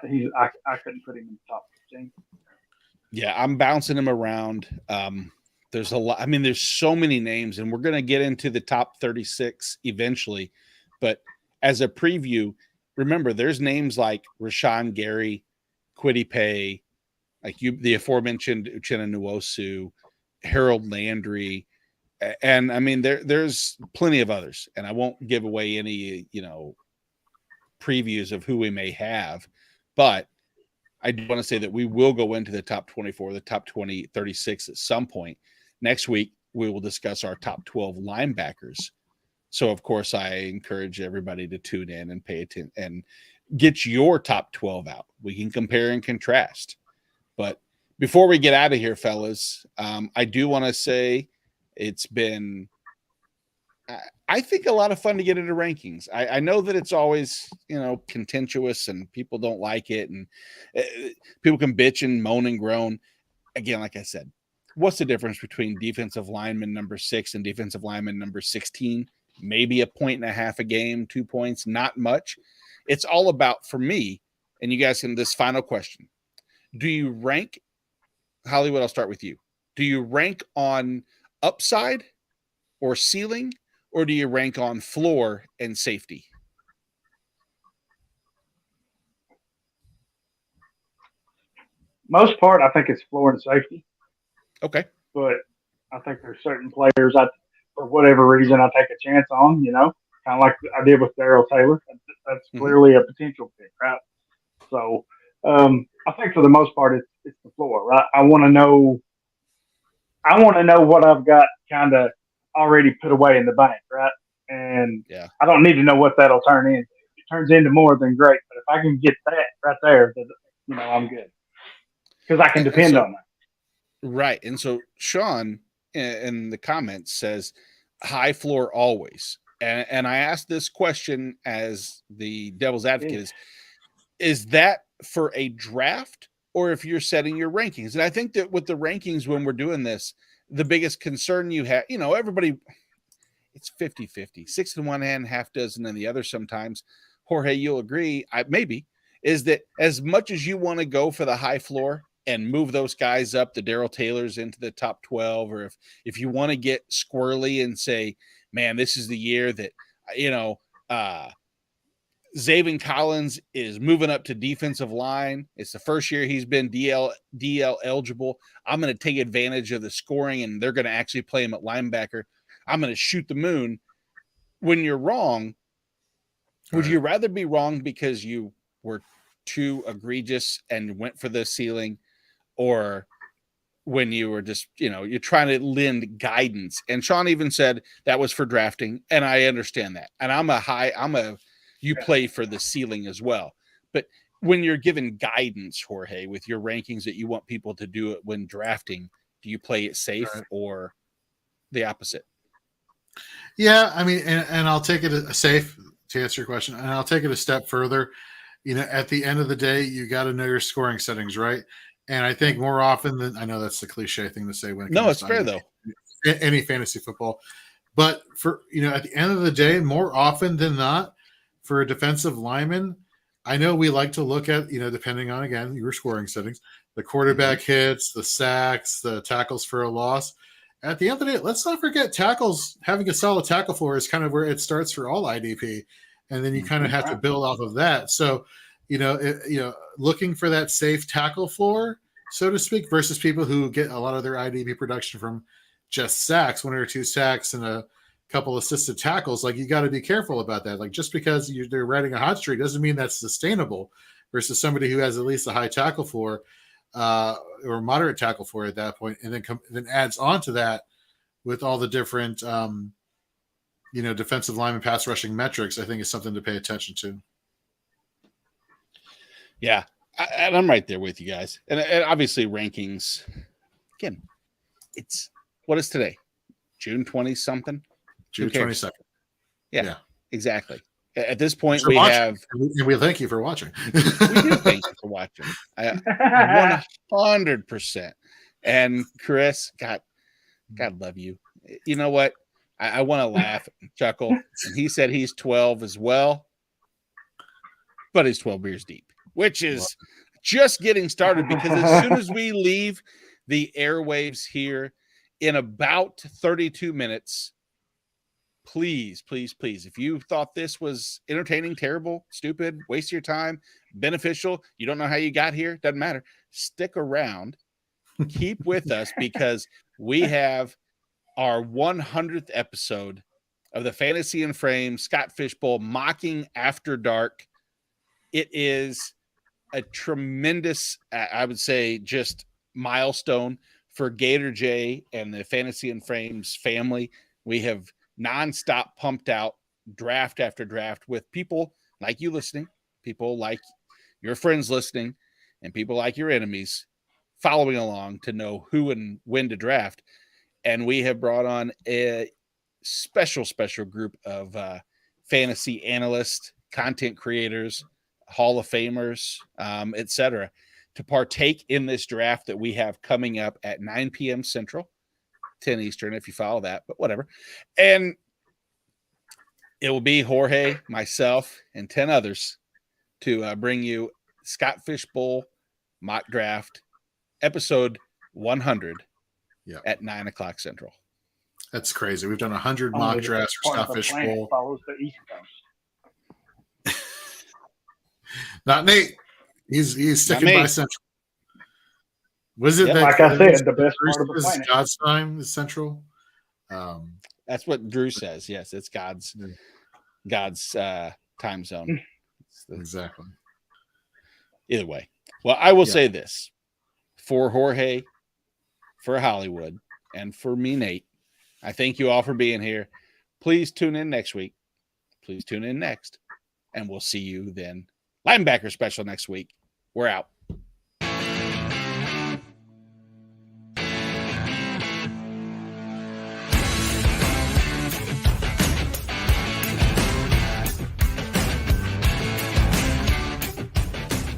S3: couldn't put him in the top 15.
S1: Yeah, I'm bouncing him around. There's a lot. I mean, there's so many names, and we're going to get into the top 36 eventually. But as a preview, remember, there's names like Rashawn Gary, Kwity Paye, like the aforementioned Uchenna Nwosu, Harold Landry, and I mean, there's plenty of others, and I won't give away any, previews of who we may have, but I do want to say that we will go into the top 24, the top 36 at some point. Next week, we will discuss our top 12 linebackers. So, of course, I encourage everybody to tune in and pay attention and get your top 12 out. We can compare and contrast. But before we get out of here, fellas, I do want to say it's been, I think, a lot of fun to get into rankings. I know that it's always, contentious and people don't like it, and people can bitch and moan and groan. Again, like I said, what's the difference between defensive lineman number 6 and defensive lineman number 16? Maybe 1.5 points a game, 2 points, not much. It's all about, for me, and you guys can, this final question. Do you rank, Hollywood, I'll start with you. Do you rank on upside or ceiling, or do you rank on floor and safety?
S3: Most part, I think it's floor and safety.
S1: Okay.
S3: But I think there's certain players for whatever reason, I take a chance on, kind of like I did with Darrell Taylor. That's clearly a potential pick, right? So I think for the most part, it's the floor, right? I want to know what I've got kind of already put away in the bank, right? And I don't need to know what that'll turn into. If it turns into more, than great. But if I can get that right there, then, I'm good because I can depend on that.
S1: Right. And so Sean in the comments says high floor always. And I asked this question as the devil's advocate is that for a draft or if you're setting your rankings? And I think that with the rankings, when we're doing this, the biggest concern you have, everybody, it's 50-50, 6 in one hand, half dozen in the other sometimes. Jorge, you'll agree, maybe, is that as much as you want to go for the high floor and move those guys up, the Darrell Taylors into the top 12, or if you want to get squirrely and say, man, this is the year that, Zaven Collins is moving up to defensive line. It's the first year he's been DL eligible. I'm going to take advantage of the scoring, and they're going to actually play him at linebacker. I'm going to shoot the moon. When you're wrong, would you rather be wrong because you were too egregious and went for the ceiling, or when you were just, you're trying to lend guidance? And Sean even said that was for drafting, and I understand that. And you play for the ceiling as well. But when you're given guidance, Jorge, with your rankings that you want people to do it when drafting, do you play it safe or the opposite?
S2: Yeah, I mean, and I'll take it a safe to answer your question, and I'll take it a step further. At the end of the day, you got to know your scoring settings, right? And I think more often than, I know that's the cliche thing to say when it comes
S1: it's
S2: to
S1: fair though.
S2: Any fantasy football, but for at the end of the day, more often than not, for a defensive lineman, I know we like to look at, depending on, again, your scoring settings, the quarterback hits, the sacks, the tackles for a loss. At the end of the day, let's not forget tackles. Having a solid tackle floor is kind of where it starts for all IDP, and then you kind of have to build off of that. So, looking for that safe tackle floor, so to speak, versus people who get a lot of their IDP production from just sacks, 1 or 2 sacks and a couple assisted tackles. Like, you got to be careful about that. Like, just because they're riding a hot streak doesn't mean that's sustainable versus somebody who has at least a high tackle floor or moderate tackle floor at that point, and then adds on to that with all the different defensive lineman pass rushing metrics. I think is something to pay attention to.
S1: Yeah, and I'm right there with you guys. And obviously rankings, again, it's what is today? June 20 something?
S2: June 22nd.
S1: Yeah, exactly. At this point,
S2: we thank you for watching.
S1: We do thank you for watching. 100%. And Chris, God love you. You know what? I want to laugh and chuckle. And he said he's 12 as well, but he's 12 beers deep, which is just getting started, because as soon as we leave the airwaves here in about 32 minutes, please, if you thought this was entertaining, terrible, stupid, waste of your time, beneficial, you don't know how you got here, doesn't matter. Stick around. Keep with us, because we have our 100th episode of the Fantasy and Frame Scott Fishbowl Mocking After Dark. It is a tremendous, I would say, just milestone for Gator J and the Fantasy and Frames family. We have nonstop pumped out draft after draft with people like you listening, people like your friends listening, and people like your enemies following along to know who and when to draft. And we have brought on a special group of fantasy analysts, content creators, Hall of Famers, etc., to partake in this draft that we have coming up at 9 p.m. Central, 10 Eastern, if you follow that, but whatever. And it will be Jorge, myself, and 10 others to bring you Scott Fishbowl Mock Draft, episode 100 at 9 o'clock Central.
S2: That's crazy. We've done 100 mock drafts for Scott Fishbowl.
S3: Follows the East Coast.
S2: Not Nate. He's sticking by Central. Was it that?
S3: Like I said, the best part of the planet.
S2: God's time is Central.
S1: That's what Drew says. Yes, it's God's time zone.
S2: Exactly.
S1: Either way. Well, I will say this. For Jorge, for Hollywood, and for me, Nate, I thank you all for being here. Please tune in next week. Please tune in next. And we'll see you then. Linebacker special next week. We're out.